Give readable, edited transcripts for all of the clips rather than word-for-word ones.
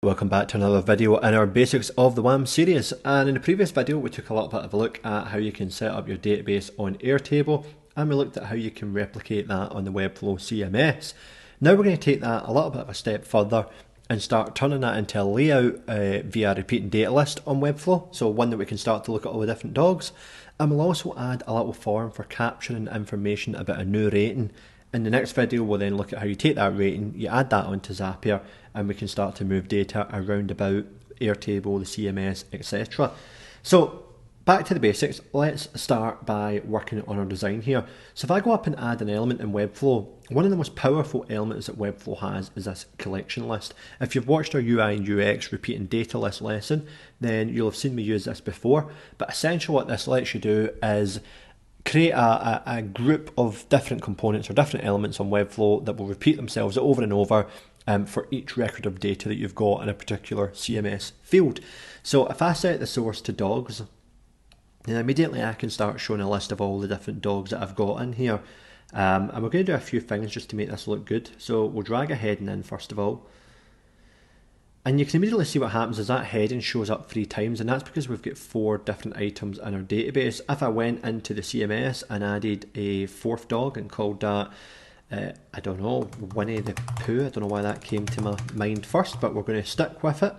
Welcome back to another video in our Basics of the WAMZ series, and in the previous video we took a little bit of a look at how you can set up your database on Airtable, and we looked at how you can replicate that on the Webflow CMS. Now we're going to take that a little bit of a step further and start turning that into a layout via repeating data list on Webflow, so one that we can start to look at all the different dogs, and we'll also add a little form for capturing information about a new rating. In the next video we'll then look at how you take that rating, you add that onto Zapier, and we can start to move data around about Airtable, the CMS, etc. So back to the basics, let's start by working on our design here. So if I go up and add an element in Webflow, one of the most powerful elements that Webflow has is this collection list. If you've watched our UI and UX repeating data list lesson, then you'll have seen me use this before, but essentially what this lets you do is create a group of different components or different elements on Webflow that will repeat themselves over and over for each record of data that you've got in a particular CMS field. So if I set the source to dogs, then immediately I can start showing a list of all the different dogs that I've got in here. And we're going to do a few things just to make this look good. So we'll drag a heading in first of all. And you can immediately see what happens is that heading shows up 3 times, and that's because we've got 4 different items in our database. If I went into the CMS and added a 4th dog and called that, I don't know, Winnie the Pooh, I don't know why that came to my mind first, but we're going to stick with it.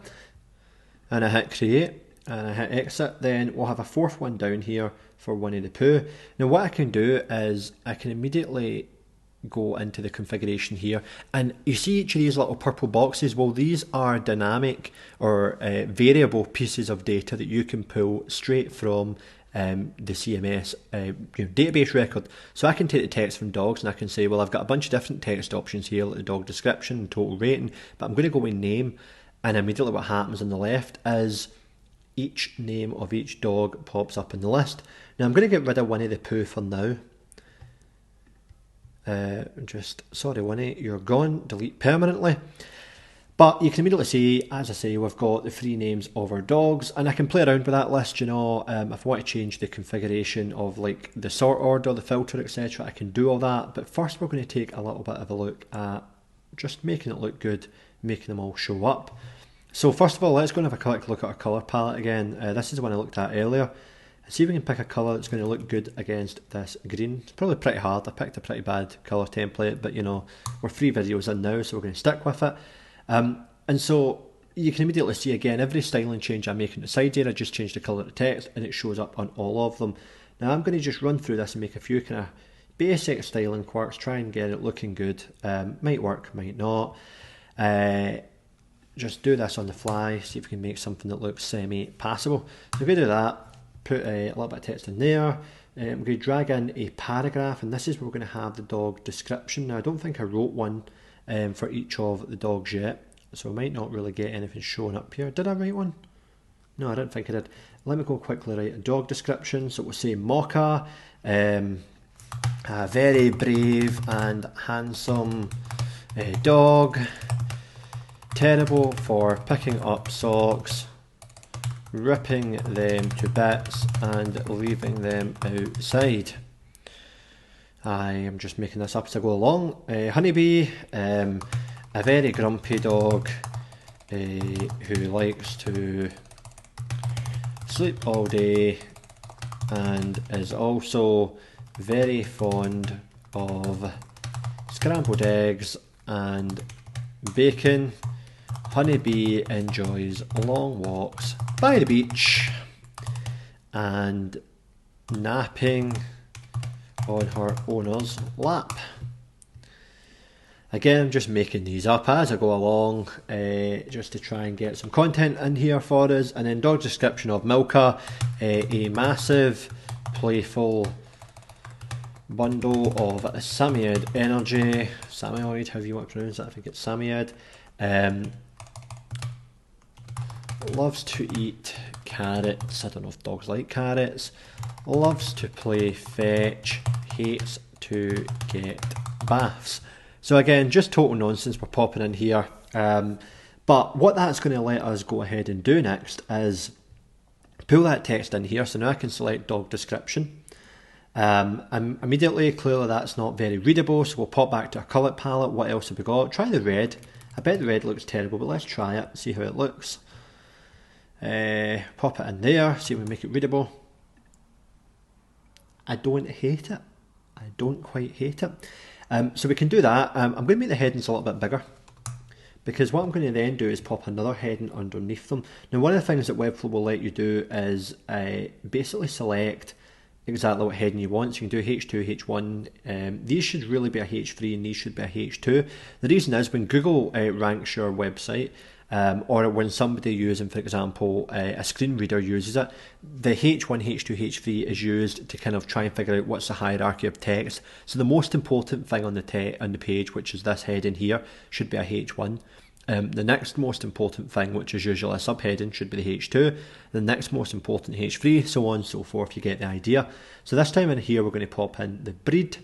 And I hit create and I hit exit, then we'll have a 4th one down here for Winnie the Pooh. Now what I can do is I can immediately go into the configuration here, and you see each of these little purple boxes. Well, these are dynamic or variable pieces of data that you can pull straight from the CMS database record. So I can take the text from dogs and I can say, well, I've got a bunch of different text options here, like the dog description and total rating, but I'm going to go with name, and immediately what happens on the left is each name of each dog pops up in the list. Now I'm going to get rid of Winnie the Pooh for now. Sorry Winnie, you're gone, delete permanently. But you can immediately see, as I say, we've got the 3 names of our dogs, and I can play around with that list, you know. If I want to change the configuration of like the sort order, the filter, etc., I can do all that. But first we're going to take a little bit of a look at just making it look good, making them all show up. So first of all, let's go and have a quick look at our colour palette again. This is the one I looked at earlier. See if we can pick a colour that's going to look good against this green. It's probably pretty hard. I picked a pretty bad colour template, but you know, we're 3 videos in now, so we're going to stick with it. And so you can immediately see again, every styling change I make in the side here, I just change the colour of the text and it shows up on all of them. Now I'm going to just run through this and make a few kind of basic styling quirks, try and get it looking good. Might work, might not. Just do this on the fly, see if we can make something that looks semi-passable. So we're going to do that. Put a little bit of text in there. We're going to drag in a paragraph, and this is where we're going to have the dog description. Now I don't think I wrote one for each of the dogs yet, so I might not really get anything showing up here. Did I write one? No, I don't think I did. Let me go quickly write a dog description. So we'll say Mocha, a very brave and handsome dog, terrible for picking up socks, ripping them to bits and leaving them outside. I am just making this up as I go along. Honeybee, a very grumpy dog who likes to sleep all day and is also very fond of scrambled eggs and bacon. Honeybee enjoys long walks by the beach and napping on her owner's lap. Again, I'm just making these up as I go along, just to try and get some content in here for us. And then dog description of Milka, a massive, playful bundle of Samoyed energy. Samoyed, however you want to pronounce that, I think it's Samoyed. Loves to eat carrots. I don't know if dogs like carrots. Loves to play fetch. Hates to get baths. So again, just total nonsense we're popping in here. But what that's going to let us go ahead and do next is pull that text in here. So now I can select dog description. Immediately, clearly that's not very readable, so we'll pop back to our colour palette. What else have we got? Try the red. I bet the red looks terrible, but let's try it, see how it looks. Pop it in there, see if we make it readable. I don't hate it. I don't quite hate it. So we can do that. I'm going to make the headings a little bit bigger, because what I'm going to then do is pop another heading underneath them. Now, one of the things that Webflow will let you do is basically select exactly what heading you want. So you can do H2, H1. These should really be a H3 and these should be a H2. The reason is when Google ranks your website, or when somebody using, for example, a screen reader uses it, the H1, H2, H3 is used to kind of try and figure out what's the hierarchy of text. So the most important thing on the page, which is this heading here, should be a H1. The next most important thing, which is usually a subheading, should be the H2. The next most important H3, so on and so forth. You get the idea. So this time in here, we're going to pop in the breed.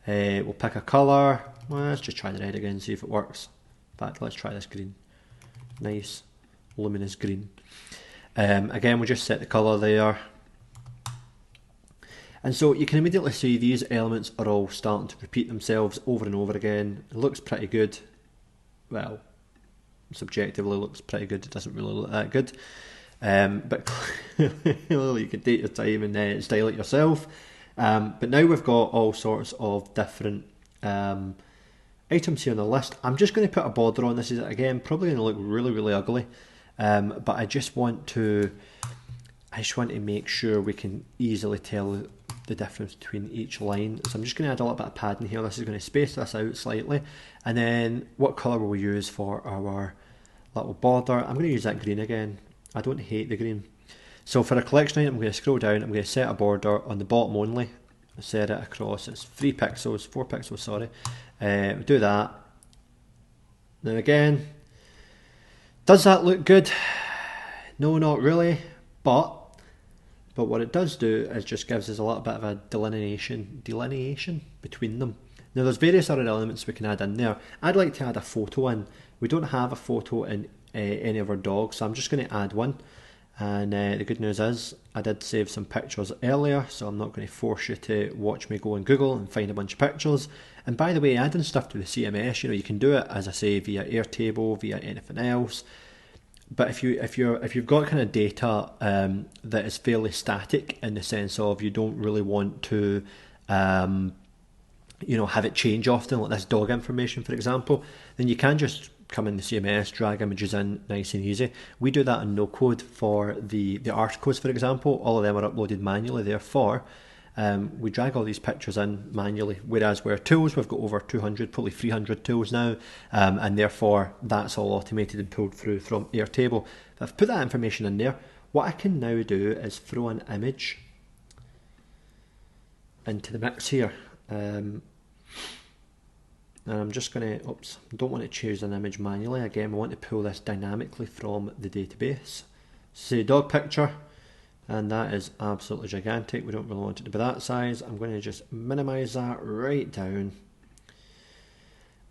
We'll pick a colour. Well, let's just try the red again, see if it works. In fact, let's try this green. Nice, luminous green. Again, we'll just set the colour there. And so you can immediately see these elements are all starting to repeat themselves over and over again. It looks pretty good. Well, subjectively looks pretty good. It doesn't really look that good. But you can take your time and style it yourself. But now we've got all sorts of different items here on the list. I'm just going to put a border on. This is, again, probably going to look really, really ugly. But I just want to make sure we can easily tell the difference between each line. So I'm just going to add a little bit of padding here. This is going to space this out slightly. And then what colour will we use for our little border? I'm going to use that green again. I don't hate the green. So for a collection item, I'm going to scroll down. I'm going to set a border on the bottom only. Set it across. It's 4 pixels, sorry. Do that. Now again, does that look good? No, not really. But what it does do is just gives us a little bit of a delineation between them. Now there's various other elements we can add in there. I'd like to add a photo in. We don't have a photo in any of our dogs, so I'm just going to add one. And the good news is I did save some pictures earlier, so I'm not going to force you to watch me go on Google and find a bunch of pictures. And by the way, adding stuff to the CMS, you can do it, as I say, via Airtable, via anything else. But if you've got kind of data that is fairly static, in the sense of you don't really want to have it change often, like this dog information, for example, then you can just come in the CMS, drag images in nice and easy. We do that in NoCode for the articles, for example. All of them are uploaded manually, therefore we drag all these pictures in manually, whereas with our tools we've got over 200, probably 300 tools now, and therefore that's all automated and pulled through from Airtable. If I've put that information in there, what I can now do is throw an image into the mix here. And I'm just going to, don't want to choose an image manually. Again, we want to pull this dynamically from the database. Say dog picture, and that is absolutely gigantic. We don't really want it to be that size. I'm going to just minimize that right down.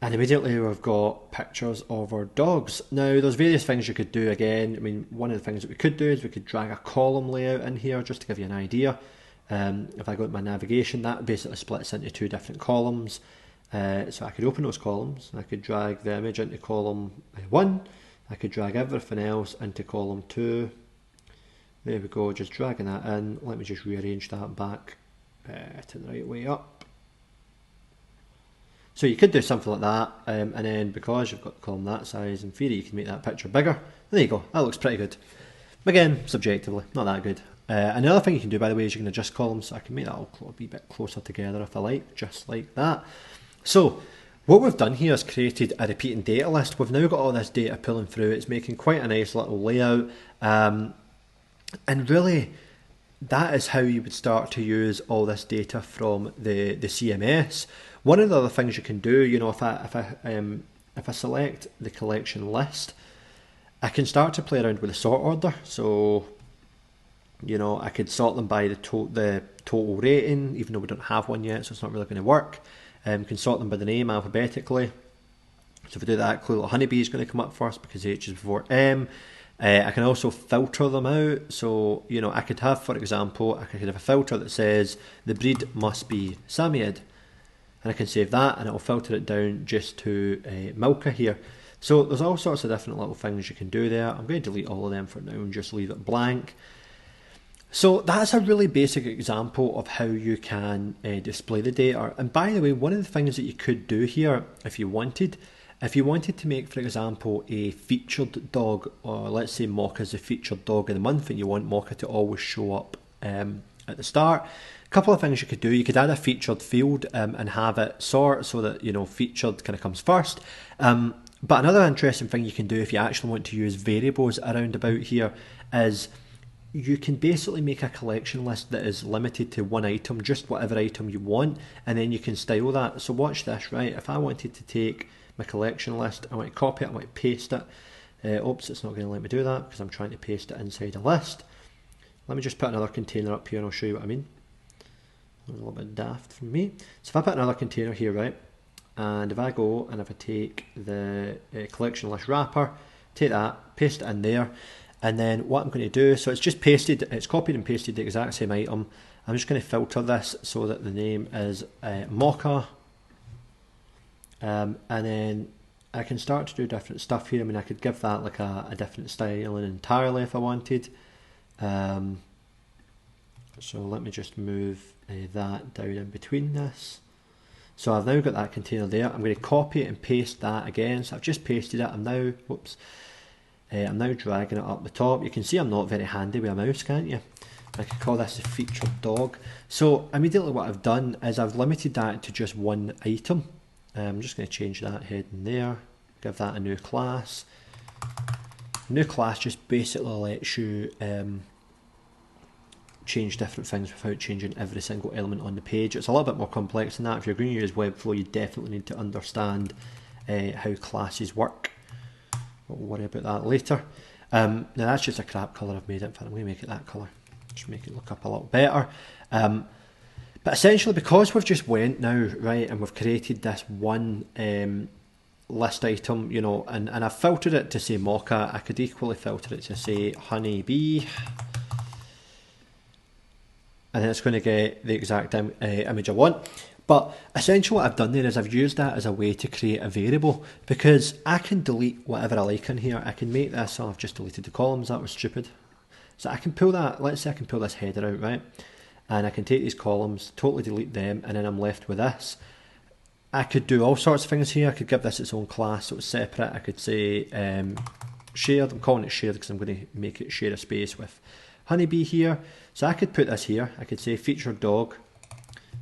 And immediately we've got pictures of our dogs. Now, there's various things you could do again. I mean, one of the things that we could do is we could drag a column layout in here just to give you an idea. If I go to my navigation, that basically splits into 2 different columns. So I could open those columns, I could drag the image into column 1, I could drag everything else into column 2. There we go, just dragging that in. Let me just rearrange that back to the right way up. So you could do something like that, and then because you've got the column that size, in theory you can make that picture bigger. There you go, that looks pretty good. Again, subjectively, not that good. Another thing you can do, by the way, is you can adjust columns, so I can make that all a wee bit closer together if I like, just like that. So what we've done here is created a repeating data list. We've now got all this data pulling through. It's making quite a nice little layout. And really, that is how you would start to use all this data from the CMS. One of the other things you can do, if I select the collection list, I can start to play around with the sort order. So, I could sort them by the total rating, even though we don't have one yet, so it's not really going to work. Can sort them by the name alphabetically. So if I do that, clearly honeybee is going to come up first because H is before M. I can also filter them out. So, I could have, for example, I could have a filter that says the breed must be Samoyed. And I can save that and it'll filter it down just to Milka here. So there's all sorts of different little things you can do there. I'm going to delete all of them for now and just leave it blank. So that's a really basic example of how you can display the data. And by the way, one of the things that you could do here, if you wanted to make, for example, a featured dog, or let's say Mocha is the featured dog of the month, and you want Mocha to always show up at the start, a couple of things you could do. You could add a featured field and have it sort so that, you know, featured kind of comes first. But another interesting thing you can do if you actually want to use variables around about here is you can basically make a collection list that is limited to one item, just whatever item you want, and then you can style that. So watch this, right? If I wanted to take my collection list, I want to copy it, I want to paste it. Oops, it's not going to let me do that because I'm trying to paste it inside a list. Let me just put another container up here and I'll show you what I mean. A little bit daft from me. So if I put another container here, right, and if I go and if I take the collection list wrapper, take that, paste it in there, and then what I'm going to do, so it's just pasted, it's copied and pasted the exact same item. I'm just going to filter this so that the name is Mocha, and then I can start to do different stuff here. I mean, I could give that like a different styling entirely if I wanted. So let me just move that down in between this. So I've now got that container there. I'm going to copy it and paste that again. So I've just pasted it. I'm now dragging it up the top. You can see I'm not very handy with a mouse, can't you? I could call this a featured dog. So immediately what I've done is I've limited that to just one item. I'm just going to change that heading there, give that a new class. New class just basically lets you change different things without changing every single element on the page. It's a little bit more complex than that. If you're going to use Webflow, you definitely need to understand how classes work. We'll worry about that later. Now that's just a crap colour I've made it. In fact, I'm going to make it that colour. Just make it look up a little better. But essentially, because we've just went now, right, and we've created this one list item, you know, and I've filtered it to say Mocha. I could equally filter it to say honeybee. And then it's going to get the exact image I want. But essentially what I've done there is I've used that as a way to create a variable, because I can delete whatever I like in here. I can make this, oh, I've just deleted the columns, that was stupid. So I can pull that, let's say I can pull this header out, right? And I can take these columns, totally delete them, and then I'm left with this. I could do all sorts of things here. I could give this its own class so it's separate. I could say shared, I'm calling it shared because I'm going to make it share a space with honeybee here. So I could put this here, I could say featured dog.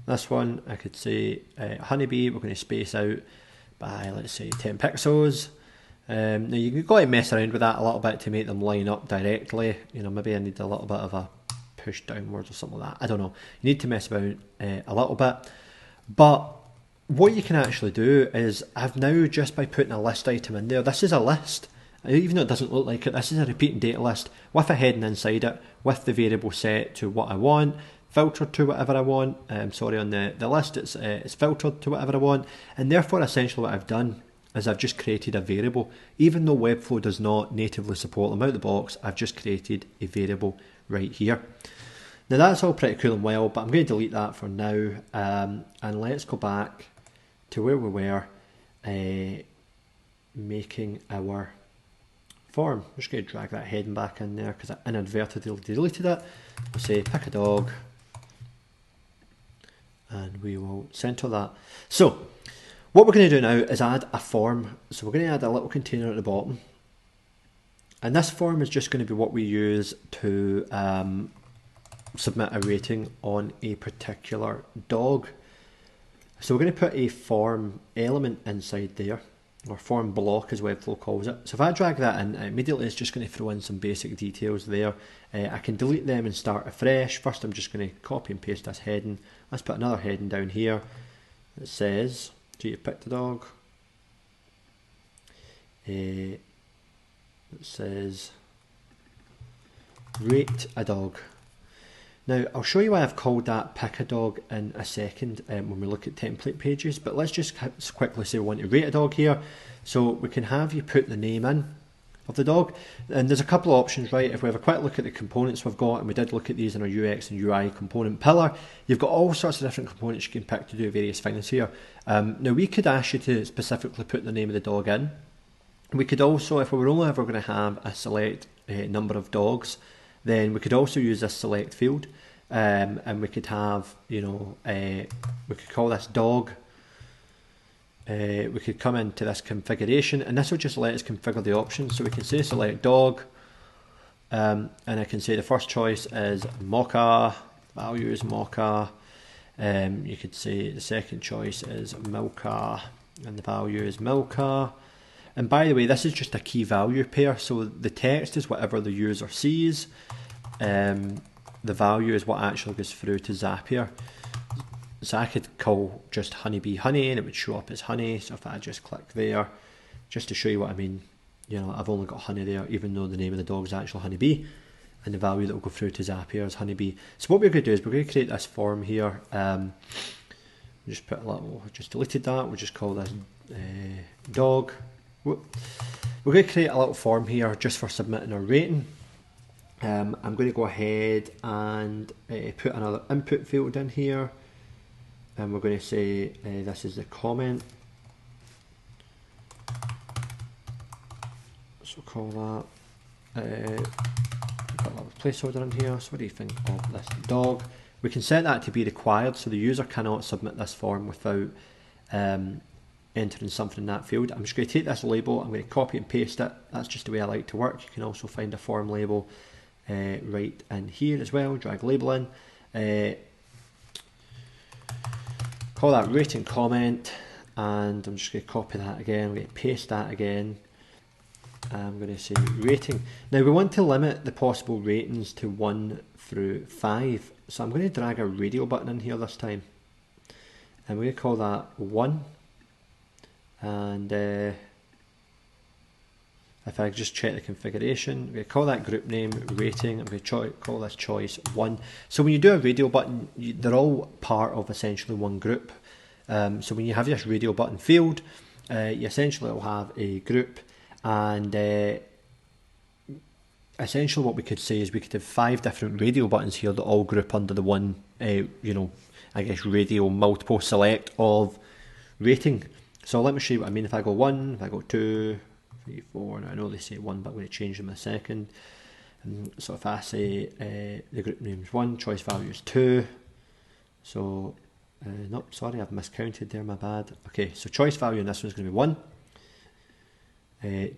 This one, I could say honeybee, we're going to space out by, let's say, 10 pixels. Now you've got to mess around with that a little bit to make them line up directly. You know, maybe I need a little bit of a push downwards or something like that. I don't know. You need to mess about a little bit. But what you can actually do is, I've now, just by putting a list item in there, this is a list. Even though it doesn't look like it, this is a repeating data list with a heading inside it, with the variable set to what I want, filtered to whatever I want. Sorry, on the list it's filtered to whatever I want, and therefore essentially what I've done is I've just created a variable. Even though Webflow does not natively support them out of the box, I've just created a variable right here. Now that's all pretty cool and well, but I'm going to delete that for now, and let's go back to where we were making our form. I'm just going to drag that heading back in there because I inadvertently deleted it. We'll say pick a dog, and we will center that. So what we're going to do now is add a form. So we're going to add a little container at the bottom, and this form is just going to be what we use to submit a rating on a particular dog. So we're going to put a form element inside there, or form block as Webflow calls it. So if I drag that in, immediately it's just going to throw in some basic details there. I can delete them and start afresh. First I'm just going to copy and paste this heading. Let's put another heading down here that says, so you picked a dog. It says rate a dog. Now I'll show you why I've called that pick a dog in a second when we look at template pages, but let's just quickly say we want to rate a dog here. So we can have you put the name in of the dog, and there's a couple of options, right? If we have a quick look at the components we've got, and we did look at these in our UX and UI component pillar, you've got all sorts of different components you can pick to do various things here. Now we could ask you to specifically put the name of the dog in, We could also, if we were only ever going to have a select number of dogs, then we could also use this select field, and we could have, we could call this dog. We could come into this configuration, and this will just let us configure the options. So we can say select dog, and I can say the first choice is Mocha, value is Mocha. You could say the second choice is Milka, and the value is Milka. And by the way, this is just a key value pair, so the text is whatever the user sees. The value is what actually goes through to Zapier. So I could call just honeybee honey, and it would show up as honey. So if I just click there, just to show you what I mean, I've only got honey there, even though the name of the dog is actually honeybee, and the value that will go through to Zapier is honeybee. So what we're going to do is we're going to create this form here. Just put a little, just deleted that. We'll just call this dog. We're going to create a little form here just for submitting our rating. I'm going to go ahead and put another input field in here, and we're going to say this is the comment. So call that. Put a little placeholder in here. So what do you think of this dog? We can set that to be required, so the user cannot submit this form without entering something in that field. I'm just going to take this label, I'm going to copy and paste it. That's just the way I like to work. You can also find a form label right in here as well. Drag label in. Call that rating comment, and I'm just going to copy that again. I'm going to paste that again. I'm going to say rating. Now we want to limit the possible ratings to 1 through 5. So I'm going to drag a radio button in here this time. And we're going to call that 1. And if I just check the configuration, I'm going to call that group name rating. I'm going to call this choice 1. So when you do a radio button, they're all part of essentially one group. So when you have this radio button field, you essentially will have a group, and essentially what we could say is we could have 5 different radio buttons here that all group under the one, I guess, radio multiple select of rating. So let me show you what I mean. If I go 1, if I go 2, 3, 4, and I know they say 1, but I'm going to change them in a second. So if I say the group name is 1, choice value is 2. So, nope, sorry, I've miscounted there, my bad. Okay, so choice value in this one's going to be 1.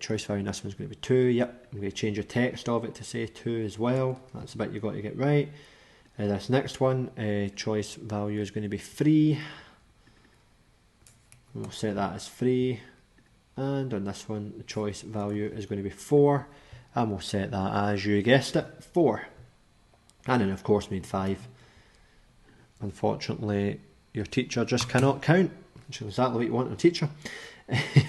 Choice value in this one's going to be 2. Yep, I'm going to change the text of it to say 2 as well. That's the bit you've got to get right. This next one, choice value is going to be 3. We'll set that as 3. And on this one, the choice value is going to be 4. And we'll set that as, you guessed it, 4. And then of course we need 5. Unfortunately, your teacher just cannot count, which is exactly what you want in a teacher.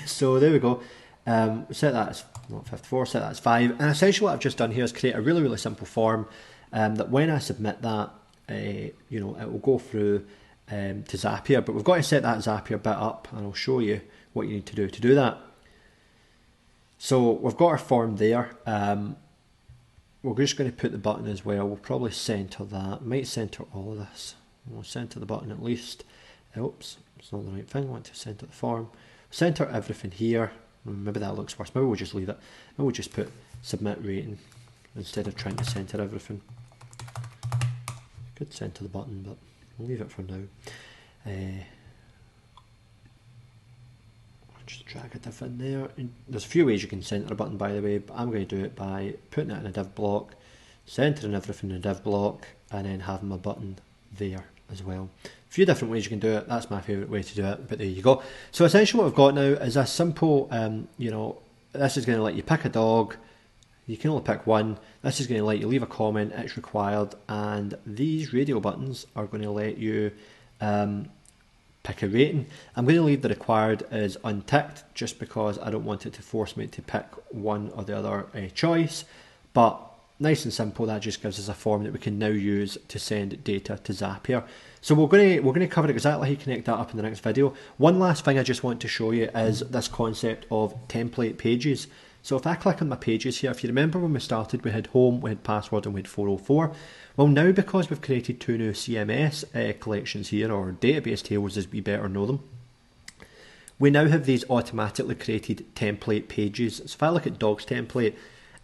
So there we go. Set that as not 54, set that as 5. And essentially what I've just done here is create a really, really simple form that when I submit that, it will go through to Zapier. But we've got to set that Zapier bit up, and I'll show you what you need to do that. So we've got our form there. We're just going to put the button as well. We'll probably center that. Might center all of this. We'll center the button at least. Oops, it's not the right thing. I want to center the form. Center everything here. Maybe that looks worse. Maybe we'll just leave it. Maybe we'll just put submit rating instead of trying to center everything. Could center the button, but we'll leave it for now. Just drag a div in there. And there's a few ways you can center a button, by the way, but I'm going to do it by putting it in a div block, centering everything in a div block, and then having my button there as well. A few different ways you can do it. That's my favourite way to do it, but there you go. So essentially what we've got now is a simple, this is going to let you pick a dog. You can only pick one. This is going to let you leave a comment. It's required. And these radio buttons are going to let you pick a rating. I'm going to leave the required as unticked just because I don't want it to force me to pick one or the other choice. But nice and simple, that just gives us a form that we can now use to send data to Zapier. So we're going to cover exactly how you connect that up in the next video. One last thing I just want to show you is this concept of template pages. So if I click on my pages here, if you remember when we started, we had home, we had password, and we had 404. Well, now because we've created 2 new CMS collections here, or database tables as we better know them, we now have these automatically created template pages. So if I look at dogs template,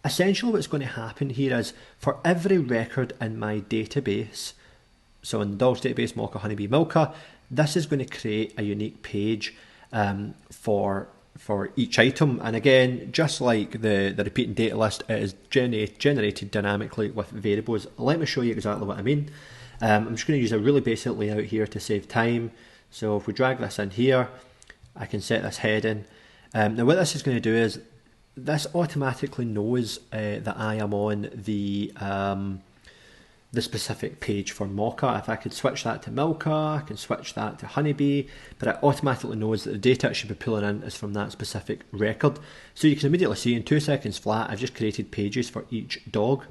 essentially what's going to happen here is for every record in my database, so in the dogs database, Mocha, Honeybee, Milka, this is going to create a unique page for each item. And again, just like the repeating data list, it is generated dynamically with variables. Let me show you exactly what I mean. I'm just going to use a really basic layout here to save time. So if we drag this in here, I can set this heading. Now what this is going to do is this automatically knows that I am on the specific page for Mocha. If I could switch that to Milka, I can switch that to Honeybee, but it automatically knows that the data it should be pulling in is from that specific record. So you can immediately see in 2 seconds flat, I've just created pages for each dog.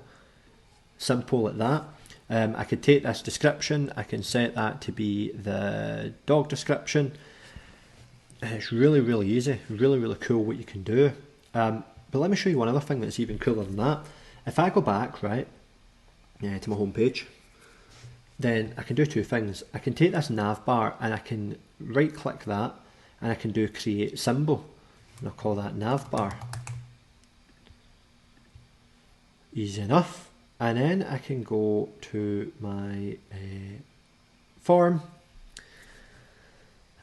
Simple like that. I could take this description, I can set that to be the dog description. It's really, really easy, really, really cool what you can do. But let me show you one other thing that's even cooler than that. If I go back, right, to my home page, then I can do two things. I can take this nav bar and I can right click that and I can do create symbol, and I'll call that nav bar. Easy enough. And then I can go to my form,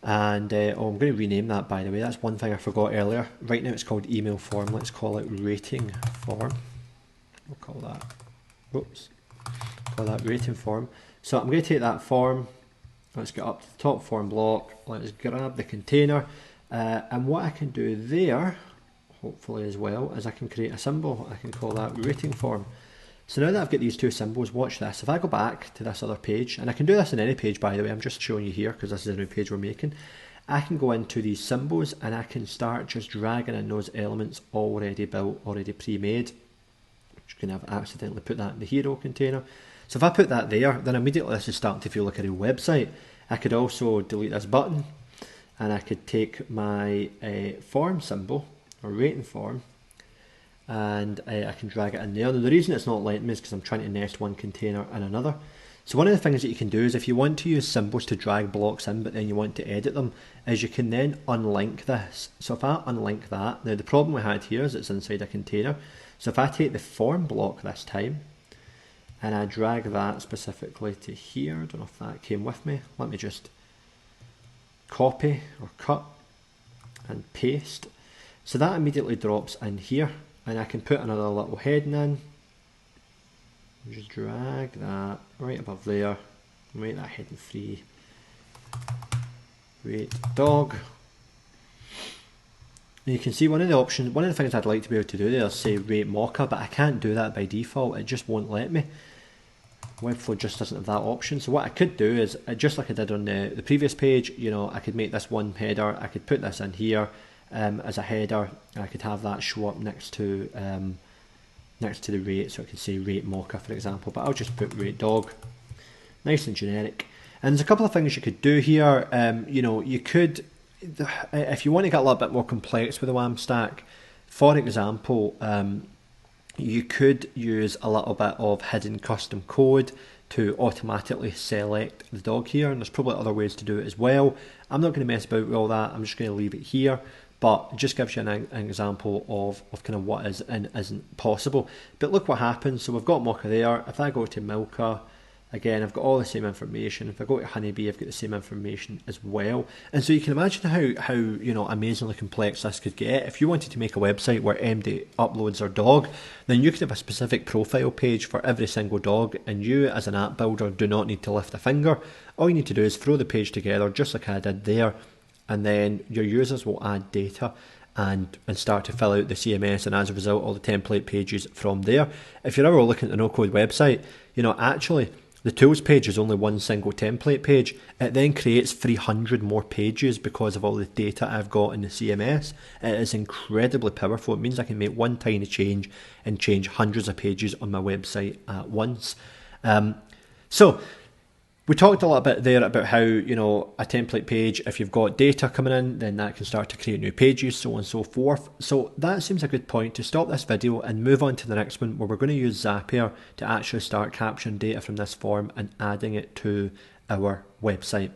and I'm going to rename that, by the way. That's one thing I forgot earlier. Right now it's called email form. Let's call it rating form. We'll call that, oops, call that rating form. So I'm going to take that form, let's get up to the top form block, let's grab the container, and what I can do there, hopefully as well, is I can create a symbol. I can call that rating form. So now that I've got these two symbols, watch this. If I go back to this other page, and I can do this in any page, by the way, I'm just showing you here because this is a new page we're making. I can go into these symbols and I can start just dragging in those elements already built, already pre-made. I'm just going to have accidentally put that in the hero container. So if I put that there, then immediately this is starting to feel like a real website. I could also delete this button, and I could take my form symbol, or rating form, and I can drag it in there. Now the reason it's not letting me is because I'm trying to nest one container in another. So one of the things that you can do is, if you want to use symbols to drag blocks in but then you want to edit them, is you can then unlink this. So if I unlink that, now the problem we had here is it's inside a container. So if I take the form block this time and I drag that specifically to here, I don't know if that came with me, let me just copy or cut and paste. So that immediately drops in here. And I can put another little heading in, just drag that right above there, make that heading free, rate dog. And you can see one of the options, one of the things I'd like to be able to do there is say rate Mocha, but I can't do that by default, it just won't let me. Webflow just doesn't have that option. So what I could do is, just like I did on the previous page, you know, I could make this one header, I could put this in here, as a header. I could have that show up next to the rate, so I could say rate Mocha, for example, but I'll just put rate dog, nice and generic. And there's a couple of things you could do here. You know, you could, if you want to get a little bit more complex with the WAMZ stack, for example, you could use a little bit of hidden custom code to automatically select the dog here, and there's probably other ways to do it as well. I'm not going to mess about with all that, I'm just going to leave it here. But it just gives you an example of kind of what is and isn't possible. But look what happens. So we've got Mocha there. If I go to Milka, again, I've got all the same information. If I go to Honeybee, I've got the same information as well. And so you can imagine how you know, amazingly complex this could get. If you wanted to make a website where MD uploads their dog, then you could have a specific profile page for every single dog, and you as an app builder do not need to lift a finger. All you need to do is throw the page together just like I did there, and then your users will add data and start to fill out the CMS, and as a result all the template pages from there. If you're ever looking at a no-code website, you know, actually the tools page is only one single template page. It then creates 300 more pages because of all the data I've got in the CMS. It is incredibly powerful. It means I can make one tiny change and change hundreds of pages on my website at once. So we talked a little bit there about how, you know, a template page, if you've got data coming in, then that can start to create new pages, so on and so forth. So that seems a good point to stop this video and move on to the next one, where we're going to use Zapier to actually start capturing data from this form and adding it to our website.